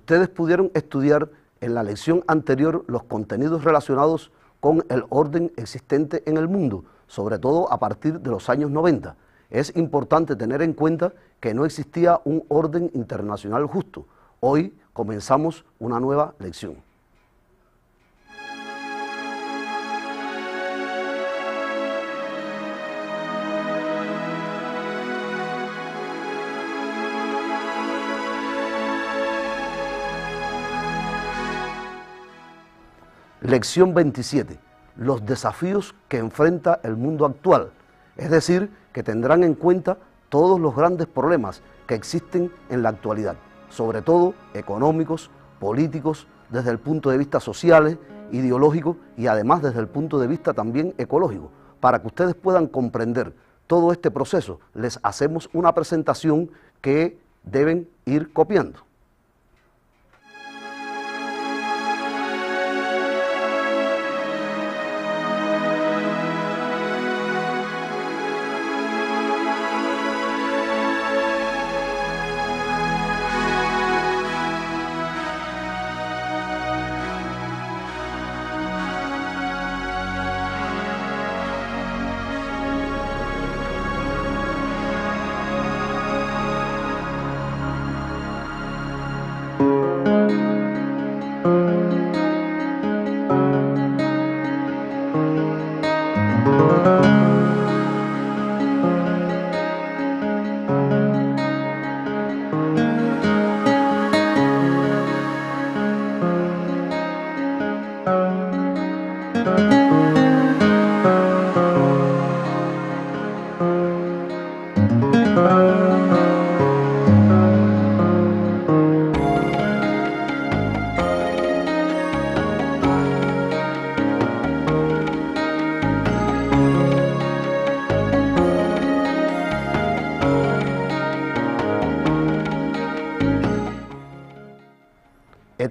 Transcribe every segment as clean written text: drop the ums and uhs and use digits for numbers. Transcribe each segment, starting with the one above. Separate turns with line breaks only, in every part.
Ustedes pudieron estudiar en la lección anterior los contenidos relacionados con el orden existente en el mundo, sobre todo a partir de los años 90. Es importante tener en cuenta que no existía un orden internacional justo. Hoy comenzamos una nueva lección. Lección 27. Los desafíos que enfrenta el mundo actual. Es decir, que tendrán en cuenta todos los grandes problemas que existen en la actualidad, sobre todo económicos, políticos, desde el punto de vista social, ideológico y además desde el punto de vista también ecológico. Para que ustedes puedan comprender todo este proceso, les hacemos una presentación que deben ir copiando.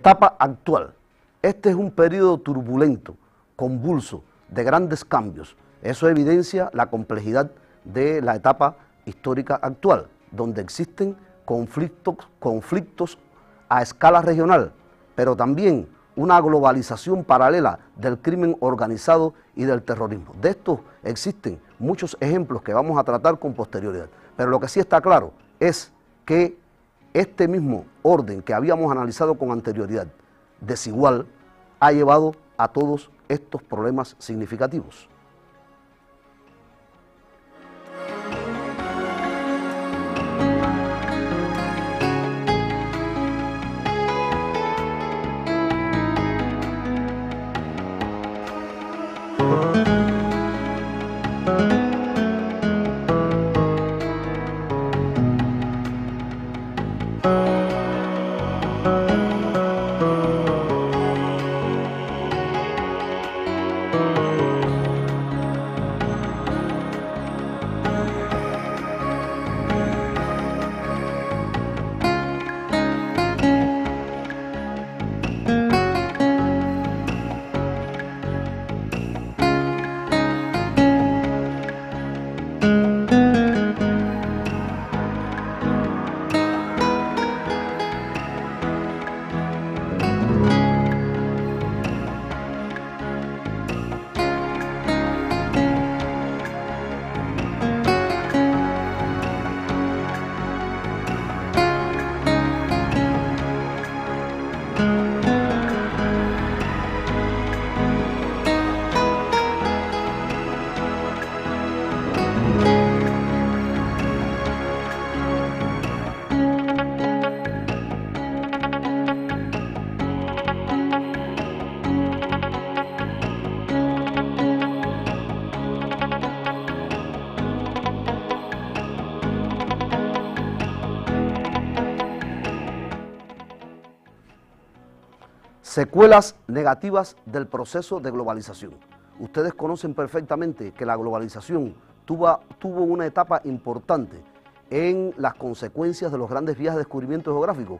Etapa actual. Este es un periodo turbulento, convulso, de grandes cambios. Eso evidencia la complejidad de la etapa histórica actual, donde existen conflictos a escala regional, pero también una globalización paralela del crimen organizado y del terrorismo. De estos existen muchos ejemplos que vamos a tratar con posterioridad, pero lo que sí está claro es que este mismo orden que habíamos analizado con anterioridad, desigual, ha llevado a todos estos problemas significativos. Secuelas negativas del proceso de globalización. Ustedes conocen perfectamente que la globalización tuvo una etapa importante en las consecuencias de los grandes viajes de descubrimiento geográfico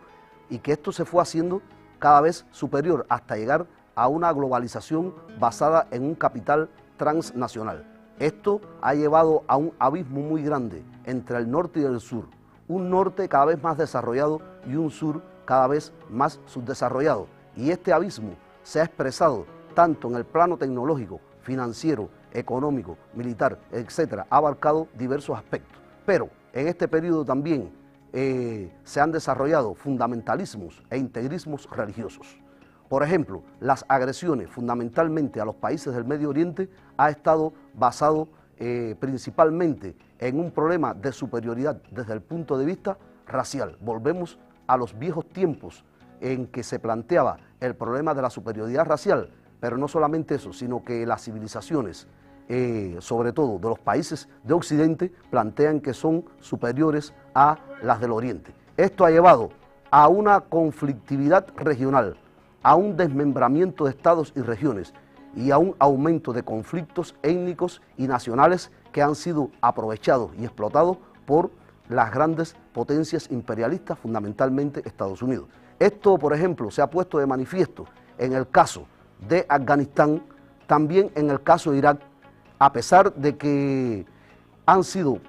y que esto se fue haciendo cada vez superior hasta llegar a una globalización basada en un capital transnacional. Esto ha llevado a un abismo muy grande entre el norte y el sur, un norte cada vez más desarrollado y un sur cada vez más subdesarrollados. Y este abismo se ha expresado tanto en el plano tecnológico, financiero, económico, militar, etcétera, ha abarcado diversos aspectos. Pero en este periodo también se han desarrollado fundamentalismos e integrismos religiosos. Por ejemplo, las agresiones fundamentalmente a los países del Medio Oriente ha estado basado principalmente en un problema de superioridad desde el punto de vista racial. Volvemos a los viejos tiempos en que se planteaba el problema de la superioridad racial, pero no solamente eso, sino que las civilizaciones, sobre todo de los países de Occidente, plantean que son superiores a las del Oriente. Esto ha llevado a una conflictividad regional, a un desmembramiento de estados y regiones y a un aumento de conflictos étnicos y nacionales que han sido aprovechados y explotados por las grandes potencias imperialistas, fundamentalmente Estados Unidos. Esto, por ejemplo, se ha puesto de manifiesto en el caso de Afganistán, también en el caso de Irak, a pesar de que han sido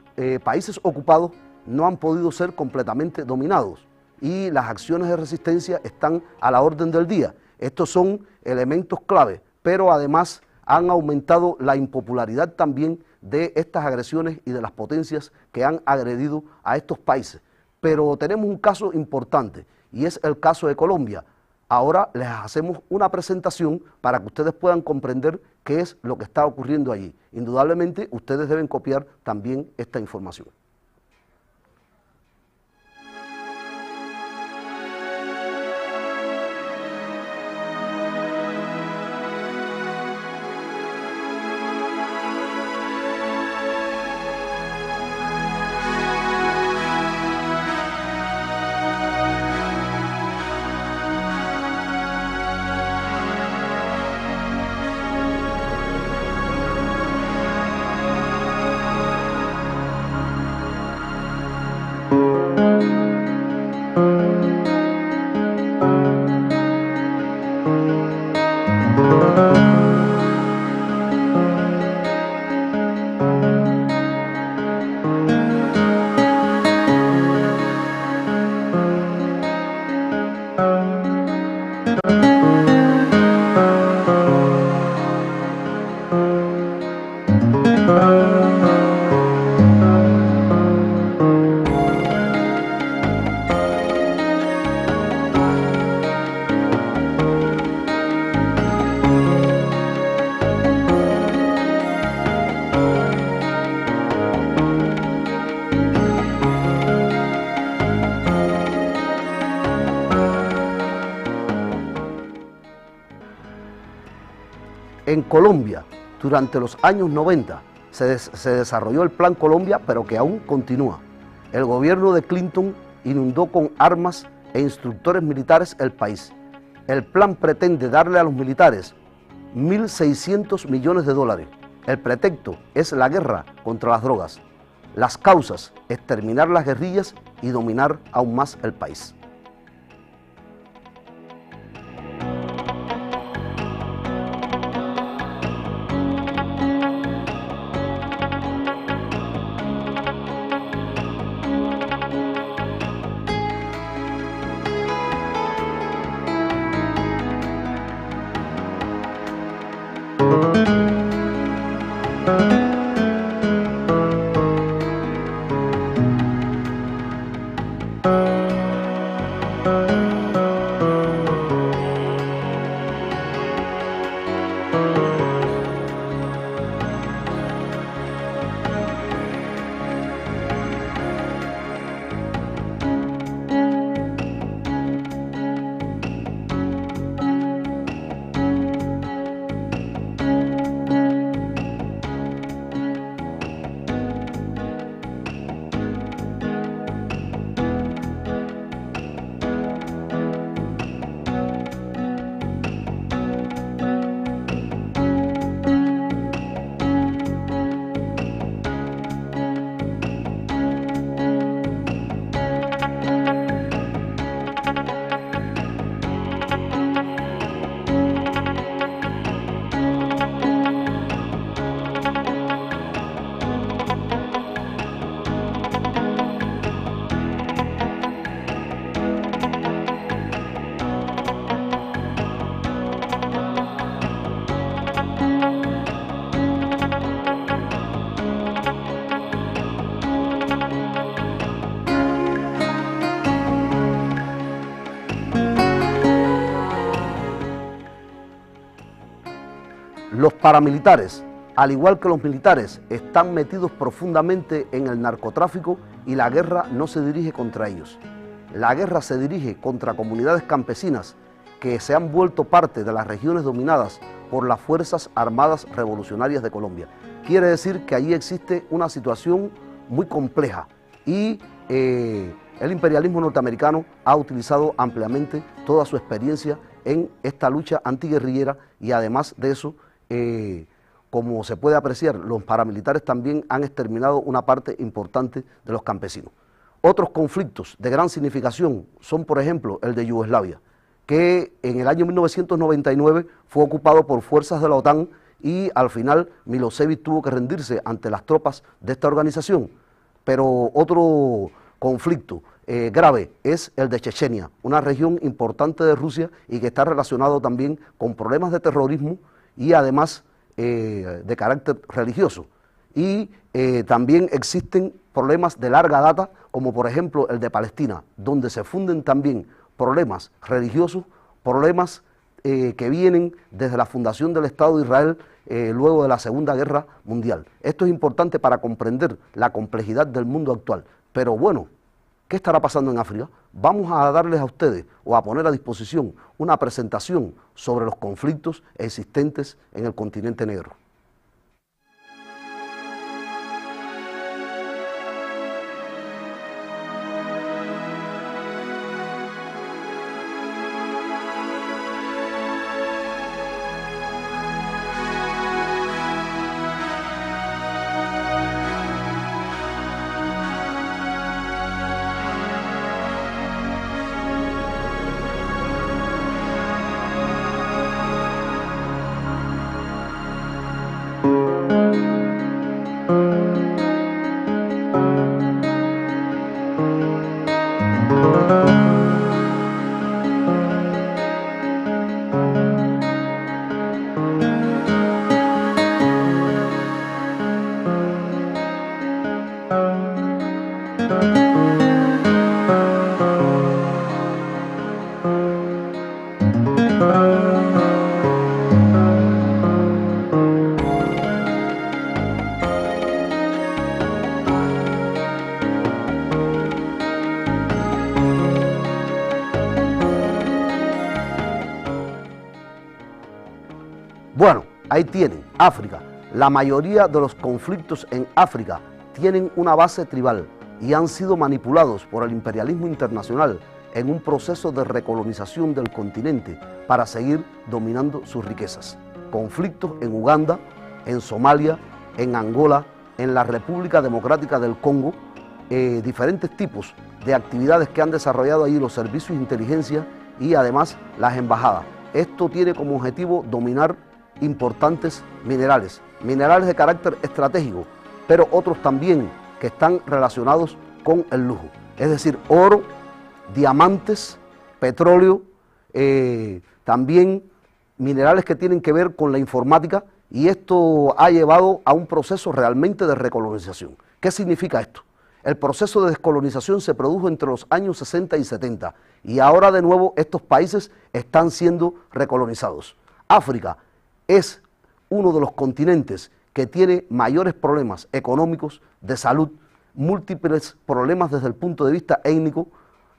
países ocupados, no han podido ser completamente dominados y las acciones de resistencia están a la orden del día. Estos son elementos clave, pero además han aumentado la impopularidad también de estas agresiones y de las potencias que han agredido a estos países. Pero tenemos un caso importante y es el caso de Colombia. Ahora les hacemos una presentación para que ustedes puedan comprender qué es lo que está ocurriendo allí. Indudablemente ustedes deben copiar también esta información. En Colombia, durante los años 90, se desarrolló el Plan Colombia, pero que aún continúa. El gobierno de Clinton inundó con armas e instructores militares el país. El plan pretende darle a los militares 1.600 millones de dólares. El pretexto es la guerra contra las drogas. Las causas, exterminar las guerrillas y dominar aún más el país. Los paramilitares, al igual que los militares, están metidos profundamente en el narcotráfico y la guerra no se dirige contra ellos. La guerra se dirige contra comunidades campesinas que se han vuelto parte de las regiones dominadas por las Fuerzas Armadas Revolucionarias de Colombia. Quiere decir que allí existe una situación muy compleja y el imperialismo norteamericano ha utilizado ampliamente toda su experiencia en esta lucha antiguerrillera y además de eso, como se puede apreciar, los paramilitares también han exterminado una parte importante de los campesinos. Otros conflictos de gran significación son, por ejemplo, el de Yugoslavia, que en el año 1999 fue ocupado por fuerzas de la OTAN y al final Milosevic tuvo que rendirse ante las tropas de esta organización. Pero otro conflicto grave es el de Chechenia, una región importante de Rusia y que está relacionado también con problemas de terrorismo y además de carácter religioso. Y también existen problemas de larga data, como por ejemplo el de Palestina, donde se funden también problemas religiosos, problemas que vienen desde la fundación del Estado de Israel luego de la Segunda Guerra Mundial. Esto es importante para comprender la complejidad del mundo actual. Pero bueno, ¿qué estará pasando en África? Vamos a darles a ustedes o a poner a disposición una presentación sobre los conflictos existentes en el continente negro. Bueno, ahí tienen, África. La mayoría de los conflictos en África tienen una base tribal y han sido manipulados por el imperialismo internacional en un proceso de recolonización del continente para seguir dominando sus riquezas. Conflictos en Uganda, en Somalia, en Angola, en la República Democrática del Congo, diferentes tipos de actividades que han desarrollado ahí los servicios de inteligencia y además las embajadas. Esto tiene como objetivo dominar importantes minerales, minerales de carácter estratégico, pero otros también que están relacionados con el lujo, es decir, oro, diamantes, petróleo, también minerales que tienen que ver con la informática, y esto ha llevado a un proceso realmente de recolonización. ¿Qué significa esto? El proceso de descolonización se produjo entre los años 60 y 70 y ahora de nuevo estos países están siendo recolonizados. África es uno de los continentes que tiene mayores problemas económicos, de salud, múltiples problemas desde el punto de vista étnico,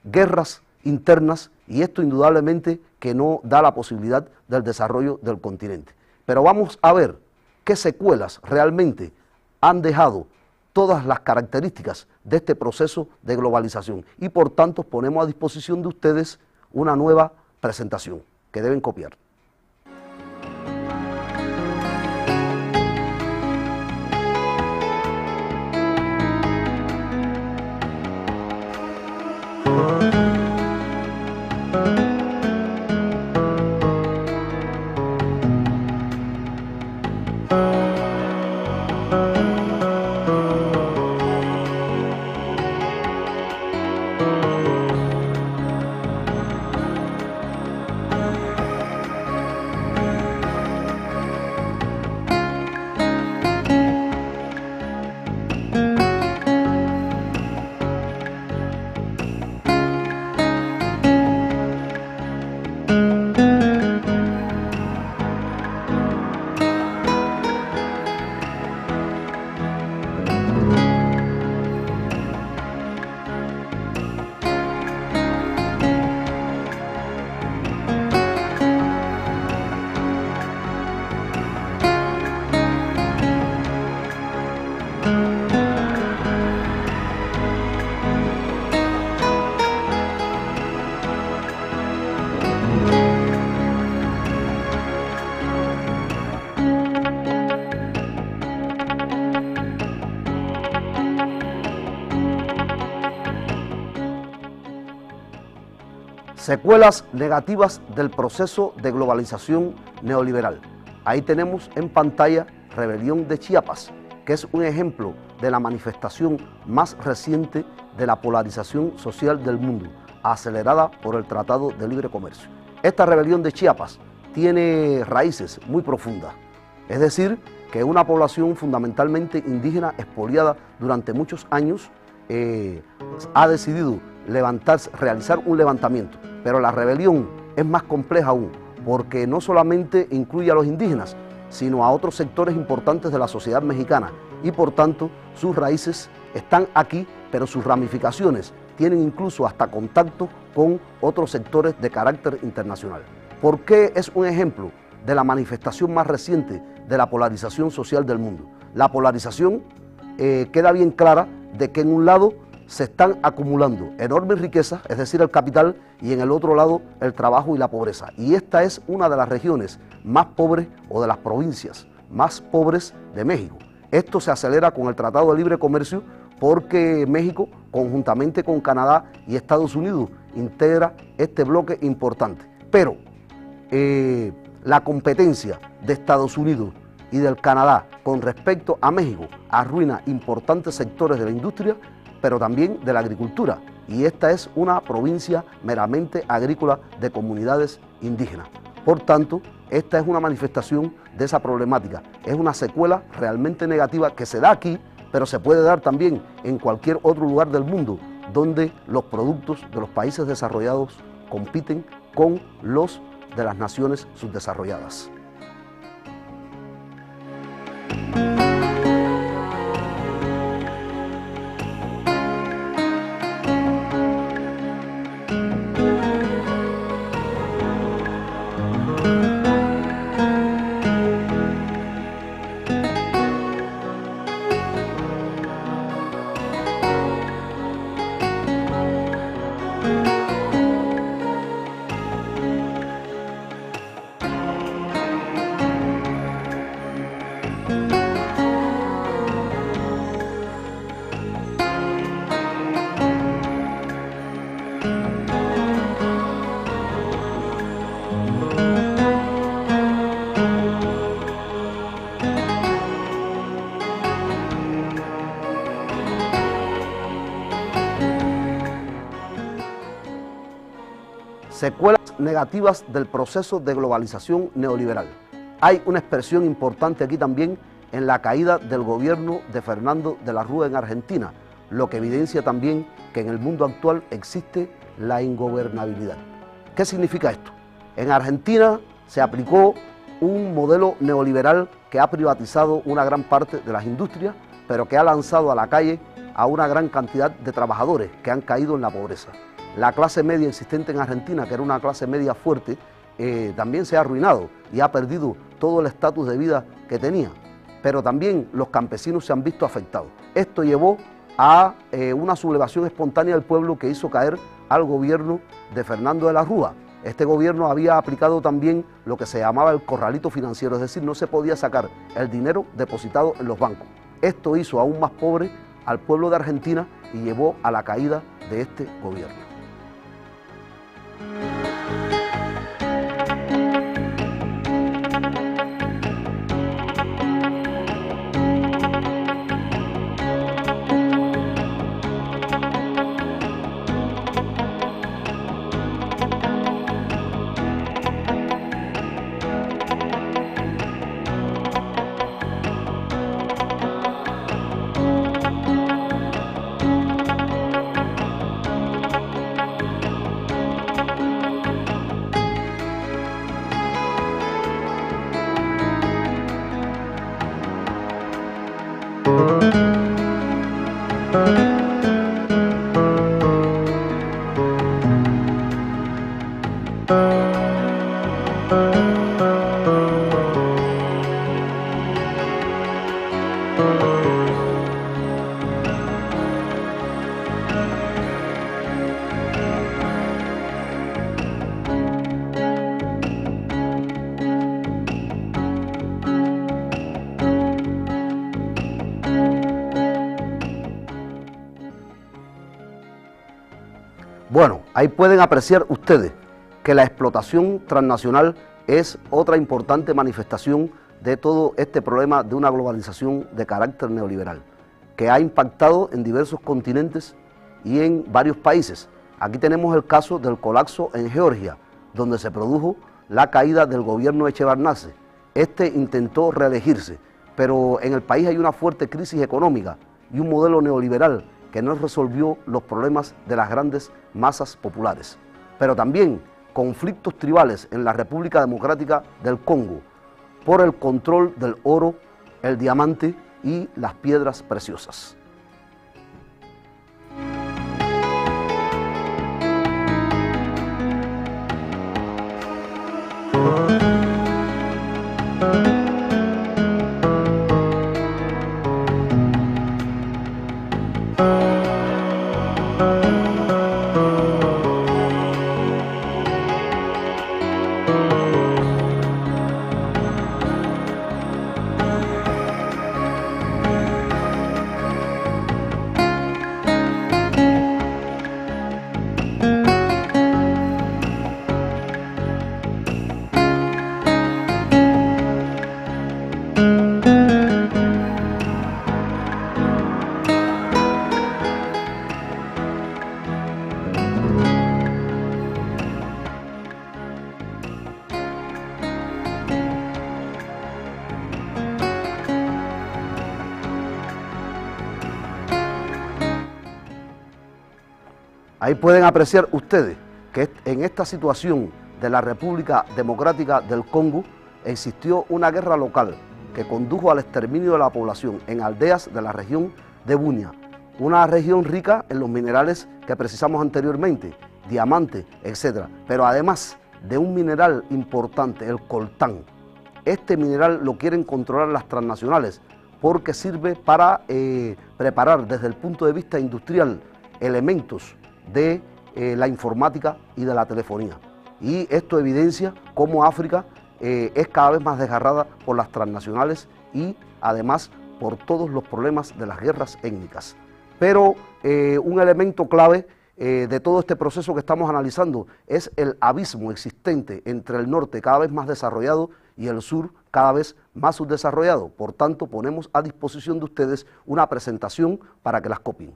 guerras internas, y esto indudablemente que no da la posibilidad del desarrollo del continente. Pero vamos a ver qué secuelas realmente han dejado todas las características de este proceso de globalización y por tanto ponemos a disposición de ustedes una nueva presentación que deben copiar. Secuelas negativas del proceso de globalización neoliberal. Ahí tenemos en pantalla Rebelión de Chiapas, que es un ejemplo de la manifestación más reciente de la polarización social del mundo, acelerada por el Tratado de Libre Comercio. Esta rebelión de Chiapas tiene raíces muy profundas, es decir, que una población fundamentalmente indígena expoliada durante muchos años ha decidido realizar un levantamiento, pero la rebelión es más compleja aún, porque no solamente incluye a los indígenas, sino a otros sectores importantes de la sociedad mexicana y por tanto sus raíces están aquí, pero sus ramificaciones tienen incluso hasta contacto con otros sectores de carácter internacional. ¿Por qué es un ejemplo de la manifestación más reciente de la polarización social del mundo? La polarización queda bien clara de que en un lado se están acumulando enormes riquezas, es decir, el capital, y en el otro lado el trabajo y la pobreza. Y esta es una de las regiones más pobres o de las provincias más pobres de México. Esto se acelera con el Tratado de Libre Comercio porque México, conjuntamente con Canadá y Estados Unidos, integra este bloque importante. Pero la competencia de Estados Unidos y del Canadá con respecto a México arruina importantes sectores de la industria, pero también de la agricultura, y esta es una provincia meramente agrícola de comunidades indígenas. Por tanto, esta es una manifestación de esa problemática, es una secuela realmente negativa que se da aquí, pero se puede dar también en cualquier otro lugar del mundo donde los productos de los países desarrollados compiten con los de las naciones subdesarrolladas. Secuelas negativas del proceso de globalización neoliberal. Hay una expresión importante aquí también en la caída del gobierno de Fernando de la Rúa en Argentina, lo que evidencia también que en el mundo actual existe la ingobernabilidad. ¿Qué significa esto? En Argentina se aplicó un modelo neoliberal que ha privatizado una gran parte de las industrias, pero que ha lanzado a la calle a una gran cantidad de trabajadores que han caído en la pobreza. La clase media existente en Argentina, que era una clase media fuerte, también se ha arruinado y ha perdido todo el estatus de vida que tenía. Pero también los campesinos se han visto afectados. Esto llevó a una sublevación espontánea del pueblo que hizo caer al gobierno de Fernando de la Rúa. Este gobierno había aplicado también lo que se llamaba el corralito financiero, es decir, no se podía sacar el dinero depositado en los bancos. Esto hizo aún más pobre al pueblo de Argentina y llevó a la caída de este gobierno. Ahí pueden apreciar ustedes que la explotación transnacional es otra importante manifestación de todo este problema de una globalización de carácter neoliberal, que ha impactado en diversos continentes y en varios países. Aquí tenemos el caso del colapso en Georgia, donde se produjo la caída del gobierno de Shevardnadze. Este intentó reelegirse, pero en el país hay una fuerte crisis económica y un modelo neoliberal que no resolvió los problemas de las grandes masas populares. Pero también conflictos tribales en la República Democrática del Congo por el control del oro, el diamante y las piedras preciosas. Ahí pueden apreciar ustedes que en esta situación de la República Democrática del Congo existió una guerra local que condujo al exterminio de la población en aldeas de la región de Bunia, una región rica en los minerales que precisamos anteriormente, diamantes, etc. Pero además de un mineral importante, el coltán. Este mineral lo quieren controlar las transnacionales porque sirve para preparar desde el punto de vista industrial elementos de la informática y de la telefonía. Y esto evidencia cómo África es cada vez más desgarrada por las transnacionales y además por todos los problemas de las guerras étnicas. Pero un elemento clave de todo este proceso que estamos analizando es el abismo existente entre el norte cada vez más desarrollado y el sur cada vez más subdesarrollado. Por tanto, ponemos a disposición de ustedes una presentación para que las copien.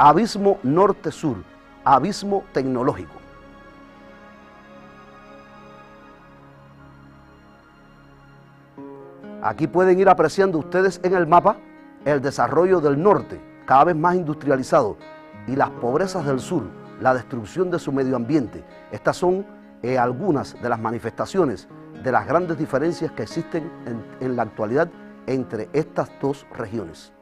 Abismo norte-sur, abismo tecnológico. Aquí pueden ir apreciando ustedes en el mapa el desarrollo del norte, cada vez más industrializado, y las pobrezas del sur, la destrucción de su medio ambiente. Estas son algunas de las manifestaciones de las grandes diferencias que existen en la actualidad entre estas dos regiones.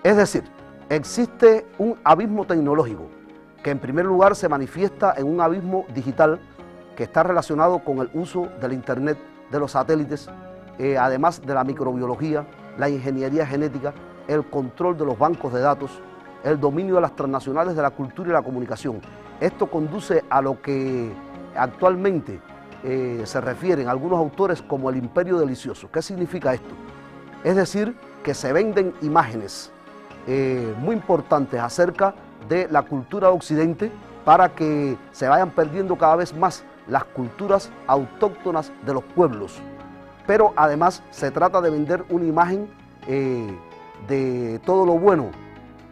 Es decir, existe un abismo tecnológico que en primer lugar se manifiesta en un abismo digital que está relacionado con el uso del Internet, de los satélites, además de la microbiología, la ingeniería genética, el control de los bancos de datos, el dominio de las transnacionales de la cultura y la comunicación. Esto conduce a lo que actualmente se refieren algunos autores como el imperio delicioso. ¿Qué significa esto? Es decir, que se venden imágenes muy importantes acerca de la cultura de Occidente para que se vayan perdiendo cada vez más las culturas autóctonas de los pueblos. Pero además se trata de vender una imagen de todo lo bueno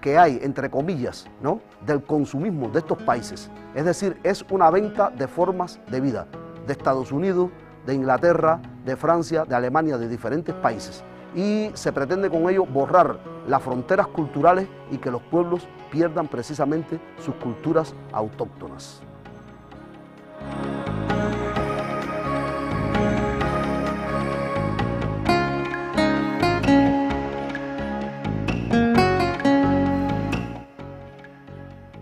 que hay, entre comillas, ¿no?, del consumismo de estos países. Es decir, es una venta de formas de vida de Estados Unidos, de Inglaterra, de Francia, de Alemania, de diferentes países. Y se pretende con ello borrar las fronteras culturales y que los pueblos pierdan pierdan precisamente sus culturas autóctonas.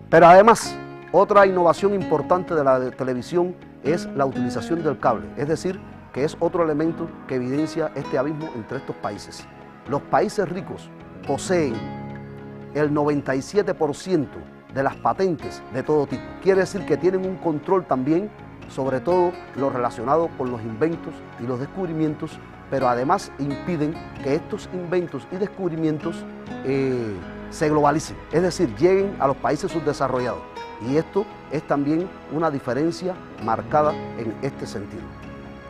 Pero además, otra innovación importante de la televisión es la utilización del cable, es decir, que es otro elemento que evidencia este abismo entre estos países. Los países ricos poseen el 97% de las patentes de todo tipo. Quiere decir que tienen un control también sobre todo lo relacionado con los inventos y los descubrimientos, pero además impiden que estos inventos y descubrimientos se globalicen, es decir, lleguen a los países subdesarrollados. Y esto es también una diferencia marcada en este sentido.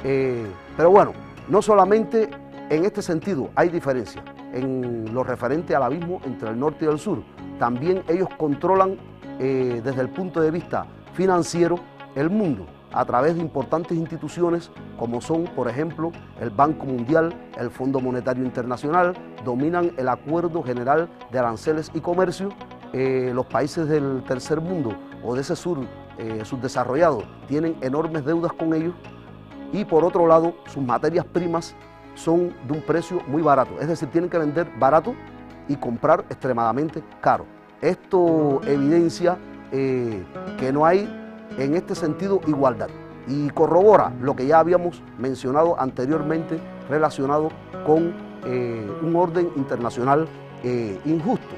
Pero bueno, no solamente en este sentido hay diferencia en lo referente al abismo entre el norte y el sur, también ellos controlan desde el punto de vista financiero el mundo a través de importantes instituciones como son, por ejemplo, el Banco Mundial, el Fondo Monetario Internacional, dominan el Acuerdo General de Aranceles y Comercio. Los países del tercer mundo o de ese sur subdesarrollado tienen enormes deudas con ellos y por otro lado sus materias primas son de un precio muy barato, es decir, tienen que vender barato y comprar extremadamente caro. Esto evidencia que no hay en este sentido igualdad y corrobora lo que ya habíamos mencionado anteriormente relacionado con un orden internacional injusto,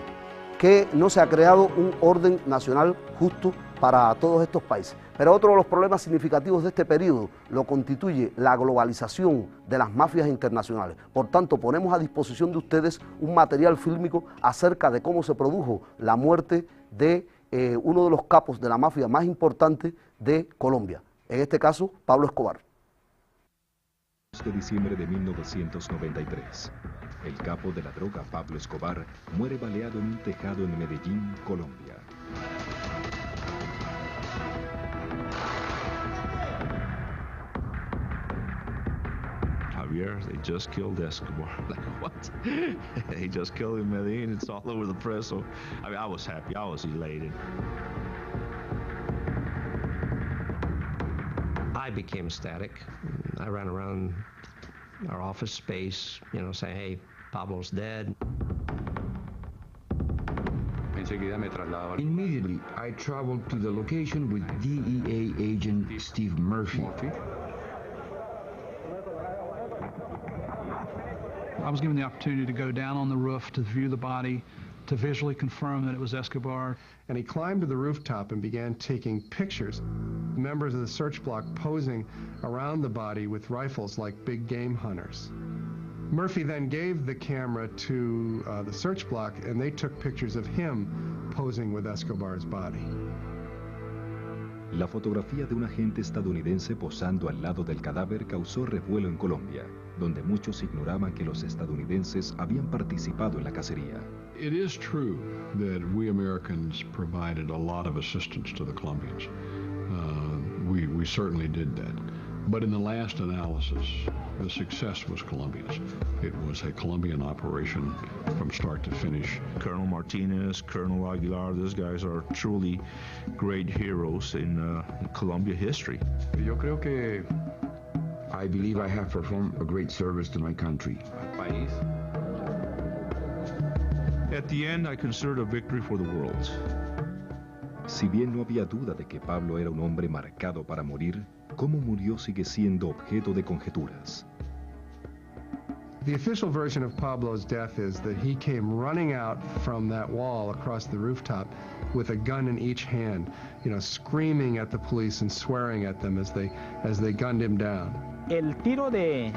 que no se ha creado un orden nacional justo para todos estos países. Pero otro de los problemas significativos de este periodo lo constituye la globalización de las mafias internacionales. Por tanto, ponemos a disposición de ustedes un material fílmico acerca de cómo se produjo la muerte de uno de los capos de la mafia más importante de Colombia, en este caso, Pablo Escobar.
De diciembre de 1993, el capo de la droga Pablo Escobar muere baleado en un tejado en Medellín, Colombia.
Javier, they just killed Escobar. Like, what? They just killed him in Medellin. It's all over the press. So, I mean, I was happy. I was elated.
I became ecstatic. I ran around our office space, you know, saying, hey, Pablo's dead.
Immediately, I traveled to the location with DEA agent Steve Murphy.
I was given the opportunity to go down on the roof to view the body, to visually confirm that it was Escobar.
And he climbed to the rooftop and began taking pictures. Members of the search block posing around the body with rifles like big game hunters. Murphy then gave the camera to the search block and they took pictures of him posing with Escobar's body.
La fotografía de un agente estadounidense posando al lado del cadáver causó revuelo en Colombia, donde muchos ignoraban que los estadounidenses habían participado en la cacería.
It is true that we Americans provided a lot of assistance to the Colombians. We certainly did that. But in the last analysis, the success was Colombia's. It was a Colombian operation from start to finish.
Colonel Martinez, Colonel Aguilar, those guys are truly great heroes in Colombia history.
Yo creo que I believe I have performed a great service to my country.
At the end, I considered a victory for the world.
Si bien no había duda de que Pablo era un hombre marcado para morir, cómo murió sigue siendo objeto de conjeturas.
The official version of Pablo's death is that he came running out from that wall across the rooftop with a gun in each hand, you know, screaming at the police and swearing at them as they gunned him down.
El tiro de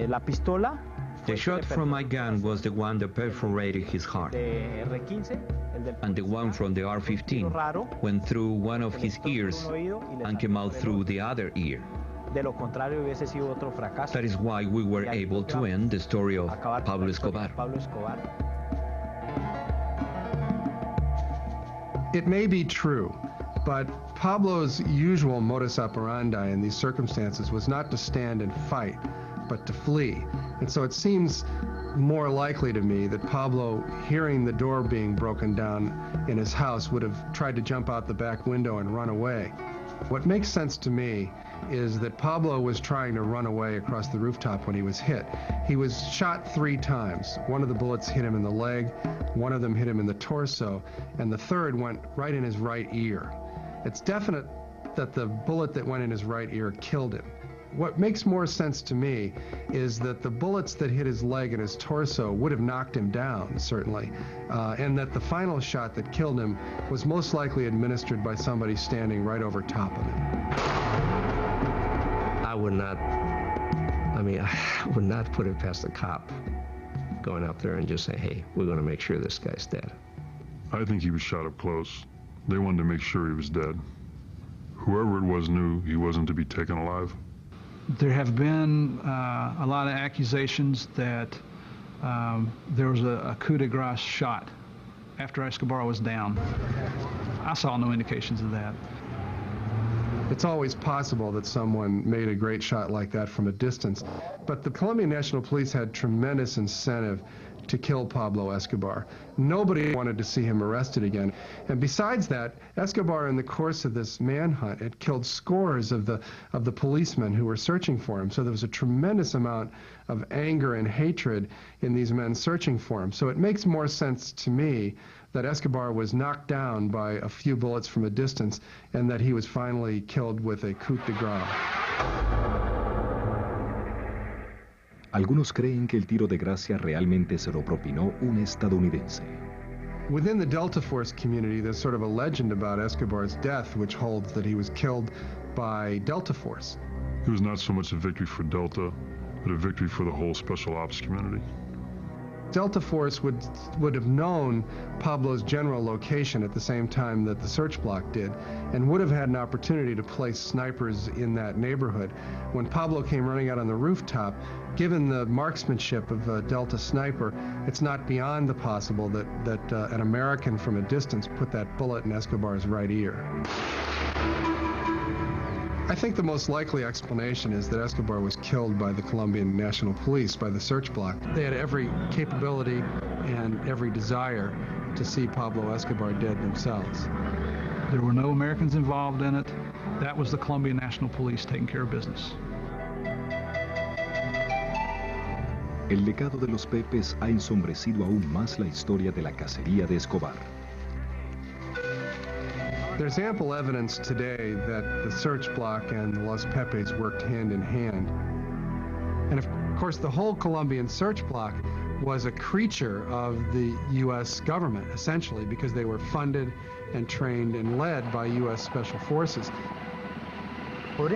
la pistola.
The shot from my gun was the one that perforated his heart. And the one from the R-15 went through one of his ears and came out through the other ear. That is why we were able to end the story of Pablo Escobar.
It may be true, but Pablo's usual modus operandi in these circumstances was not to stand and fight, but to flee. And so it seems more likely to me that Pablo, hearing the door being broken down in his house, would have tried to jump out the back window and run away. What makes sense to me is that Pablo was trying to run away across the rooftop when he was hit. He was shot 3 times. One of the bullets hit him in the leg, one of them hit him in the torso, and the third went right in his right ear. It's definite that the bullet that went in his right ear killed him. What makes more sense to me is that the bullets that hit his leg and his torso would have knocked him down, certainly, and that the final shot that killed him was most likely administered by somebody standing right over top of him.
I would not put it past a cop going up there and just say, hey, we're going to make sure this guy's dead.
I think he was shot up close. They wanted to make sure he was dead. Whoever it was knew he wasn't to be taken alive.
There have been a lot of accusations that there was a coup de grace shot after Escobar was down. I saw no indications of that.
It's always possible that someone made a great shot like that from a distance, but the Colombian National Police had tremendous incentive to kill Pablo Escobar. Nobody wanted to see him arrested again. And besides that, Escobar, in the course of this manhunt, had killed scores of the policemen who were searching for him. So there was a tremendous amount of anger and hatred in these men searching for him. So it makes more sense to me that Escobar was knocked down by a few bullets from a distance and that he was finally killed with a coup de grace.
Algunos creen que el tiro de gracia realmente se lo propinó un estadounidense.
Within the Delta Force community, there's sort of a legend about Escobar's death, which holds that he was killed by Delta Force.
It was not so much a victory for Delta, but a victory for the whole Special Ops community.
Delta Force would have known Pablo's general location at the same time that the search block did, and would have had an opportunity to place snipers in that neighborhood. When Pablo came running out on the rooftop, given the marksmanship of a Delta sniper, it's not beyond the possible that an American from a distance put that bullet in Escobar's right ear. I think the most likely explanation is that Escobar was killed by the Colombian National Police, by the search block. They had every capability and every desire to see Pablo Escobar dead themselves.
There were no Americans involved in it. That was the Colombian National Police taking care of business.
El legado de los Pepes ha ensombrecido aún más la historia de la cacería de Escobar.
There's ample evidence today that the search block and the Los Pepes worked hand in hand. And of course, the whole Colombian search block was a creature of the U.S. government, essentially, because they were funded and trained and led by U.S. Special Forces.
Los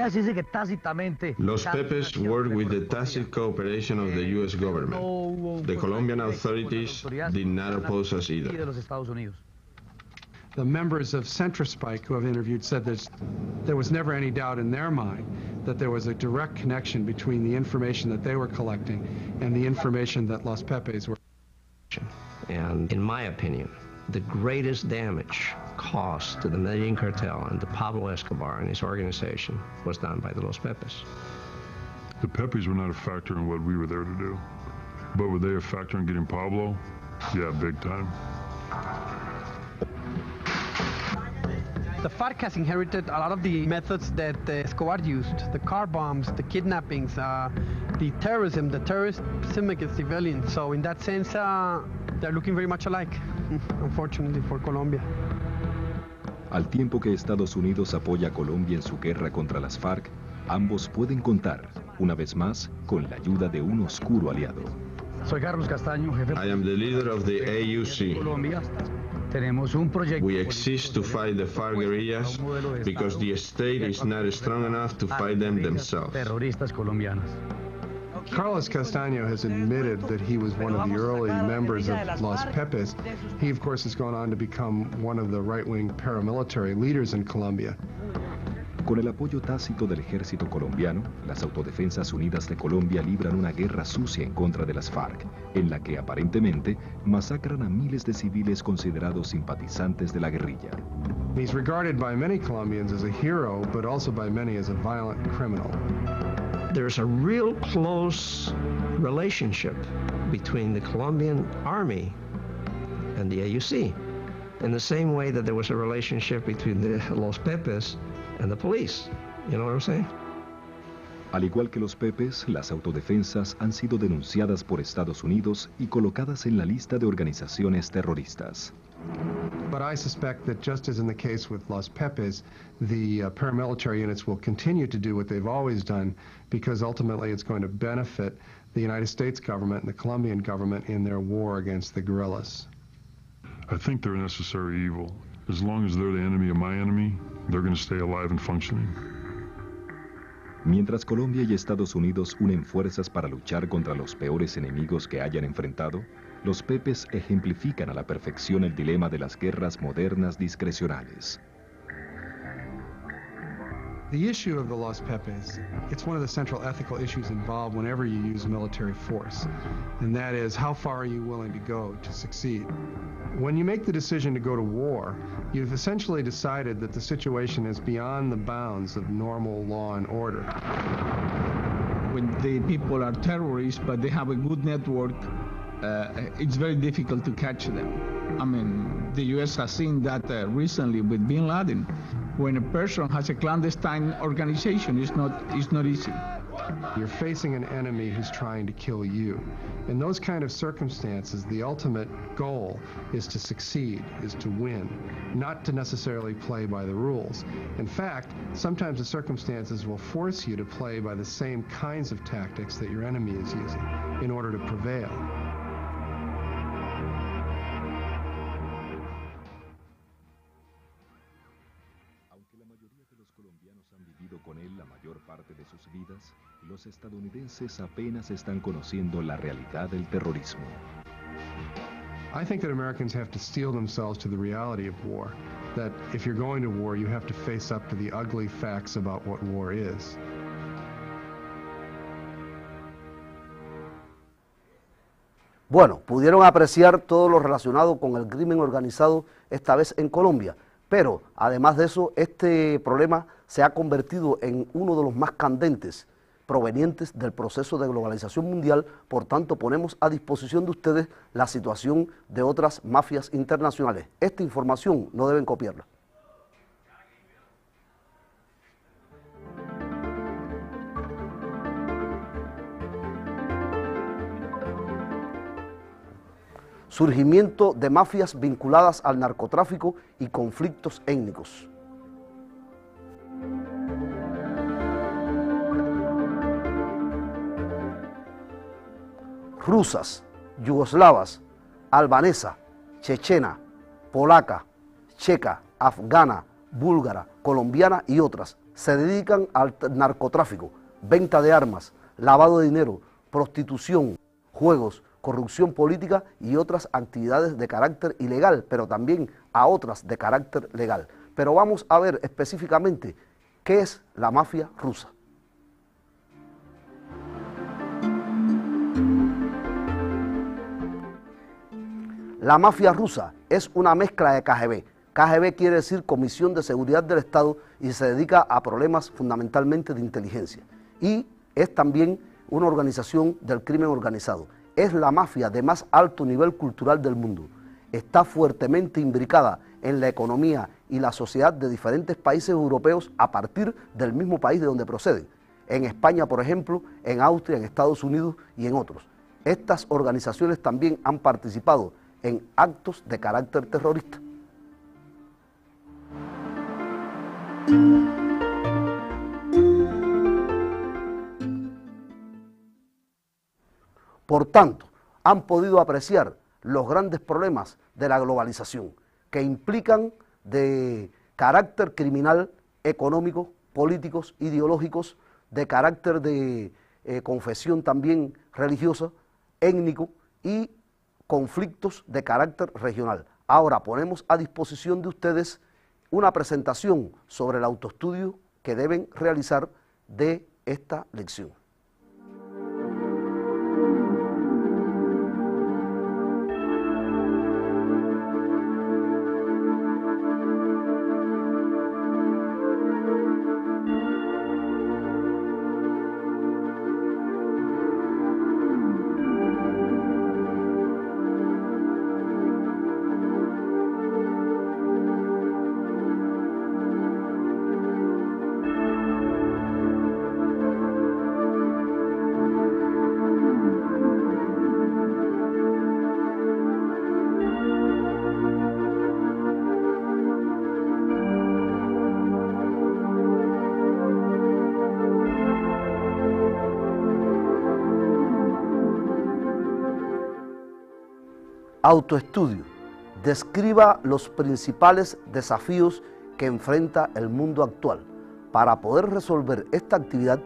Pepes worked with the tacit cooperation of the U.S. government. The Colombian authorities did not oppose us either.
The members of Centrospike who I've interviewed said there was never any doubt in their mind that there was a direct connection between the information that they were collecting and the information that Los Pepes were.
And in my opinion, the greatest damage caused to the Medellin cartel and to Pablo Escobar and his organization was done by the Los Pepes.
The Pepes were not a factor in what we were there to do. But were they a factor in getting Pablo? Yeah, big time.
The FARC has inherited a lot of the methods that Escobar used, the car bombs, the kidnappings, the terrorism against civilians. So in that sense, they're looking very much alike, unfortunately for Colombia.
Al tiempo que Estados Unidos apoya a Colombia en su guerra contra las FARC, ambos pueden contar, una vez más, con la ayuda de un oscuro aliado.
Soy Carlos Castaño, jefe. I am the leader of the AUC. We exist to fight the FARC guerrillas because the state is not strong enough to fight them themselves.
Carlos Castaño has admitted that he was one of the early members of Los Pepes. He, of course, has gone on to become one of the right-wing paramilitary leaders in Colombia.
Con el apoyo tácito del ejército colombiano, las Autodefensas Unidas de Colombia libran una guerra sucia en contra de las FARC, en la que aparentemente masacran a miles de civiles considerados simpatizantes de la guerrilla.
He's regarded by many Colombians as a hero, but also by many as a violent criminal.
there's a real close relationship between the Colombian army and the AUC, in the same way that there was a relationship between the Los Pepes and the police. You know what I'm saying?
Al igual que los Pepes, las autodefensas han sido denunciadas por Estados Unidos y colocadas en la lista de organizaciones terroristas.
But I suspect that just as in the case with Los Pepes, the paramilitary units will continue to do what they've always done, because ultimately it's going to benefit the United States government and the Colombian government in their war against the guerrillas.
I think they're a necessary evil. As long as they're the enemy of my enemy, they're going to stay alive and functioning.
Mientras Colombia y Estados Unidos unen fuerzas para luchar contra los peores enemigos que hayan enfrentado, los Pepes ejemplifican a la perfección el dilema de las guerras modernas discrecionales.
The issue of the Los Pepes, it's one of the central ethical issues involved whenever you use military force, and that is, how far are you willing to go to succeed? When you make the decision to go to war, you've essentially decided that the situation is beyond the bounds of normal law and order.
When the people are terrorists, but they have a good network, it's very difficult to catch them. I mean, the U.S. has seen that recently with Bin Laden. When a person has a clandestine organization, it's not easy.
You're facing an enemy who's trying to kill you. In those kind of circumstances, the ultimate goal is to succeed, is to win, not to necessarily play by the rules. In fact, sometimes the circumstances will force you to play by the same kinds of tactics that your enemy is using in order to prevail.
Con él la mayor parte de sus vidas, los estadounidenses apenas están conociendo la realidad del terrorismo.
I think that Americans have to steel themselves to the reality of war, that if you're going to war, you have to face up to the ugly facts about what war is.
Bueno, pudieron apreciar todo lo relacionado con el crimen organizado, esta vez en Colombia. Pero, además de eso, este problema se ha convertido en uno de los más candentes provenientes del proceso de globalización mundial. Por tanto, ponemos a disposición de ustedes la situación de otras mafias internacionales. Esta información no deben copiarla. Surgimiento de mafias vinculadas al narcotráfico y conflictos étnicos. Rusas, yugoslavas, albanesa, chechena, polaca, checa, afgana, búlgara, colombiana y otras se dedican al narcotráfico, venta de armas, lavado de dinero, prostitución, juegos, corrupción política y otras actividades de carácter ilegal, pero también a otras de carácter legal. Pero vamos a ver específicamente qué es la mafia rusa. La mafia rusa es una mezcla de KGB. KGB quiere decir Comisión de Seguridad del Estado y se dedica a problemas fundamentalmente de inteligencia. Y es también una organización del crimen organizado. Es la mafia de más alto nivel cultural del mundo. Está fuertemente imbricada en la economía y la sociedad de diferentes países europeos a partir del mismo país de donde proceden. En España, por ejemplo, en Austria, en Estados Unidos y en otros. Estas organizaciones también han participado en actos de carácter terrorista. Por tanto, han podido apreciar los grandes problemas de la globalización, que implican de carácter criminal, económico, políticos, ideológicos, de carácter de confesión también religiosa, étnico y conflictos de carácter regional. Ahora ponemos a disposición de ustedes una presentación sobre el autoestudio que deben realizar de esta lección. Autoestudio. Describa los principales desafíos que enfrenta el mundo actual. Para poder resolver esta actividad,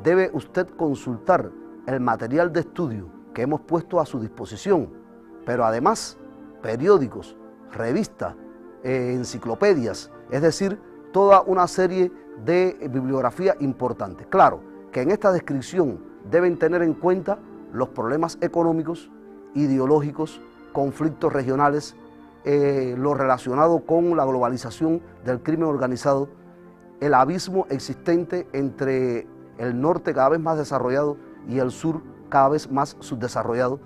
debe usted consultar el material de estudio que hemos puesto a su disposición, pero además periódicos, revistas, enciclopedias, es decir, toda una serie de bibliografía importante. Claro que en esta descripción deben tener en cuenta los problemas económicos, ideológicos, conflictos regionales, lo relacionado con la globalización del crimen organizado, el abismo existente entre el norte cada vez más desarrollado y el sur cada vez más subdesarrollado.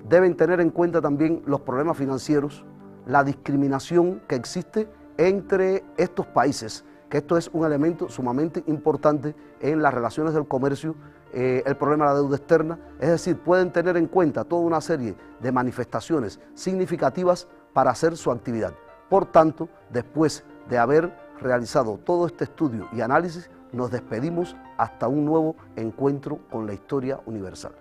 Deben tener en cuenta también los problemas financieros, la discriminación que existe entre estos países, que esto es un elemento sumamente importante en las relaciones del comercio, el problema de la deuda externa, es decir, pueden tener en cuenta toda una serie de manifestaciones significativas para hacer su actividad. Por tanto, después de haber realizado todo este estudio y análisis, nos despedimos hasta un nuevo encuentro con la historia universal.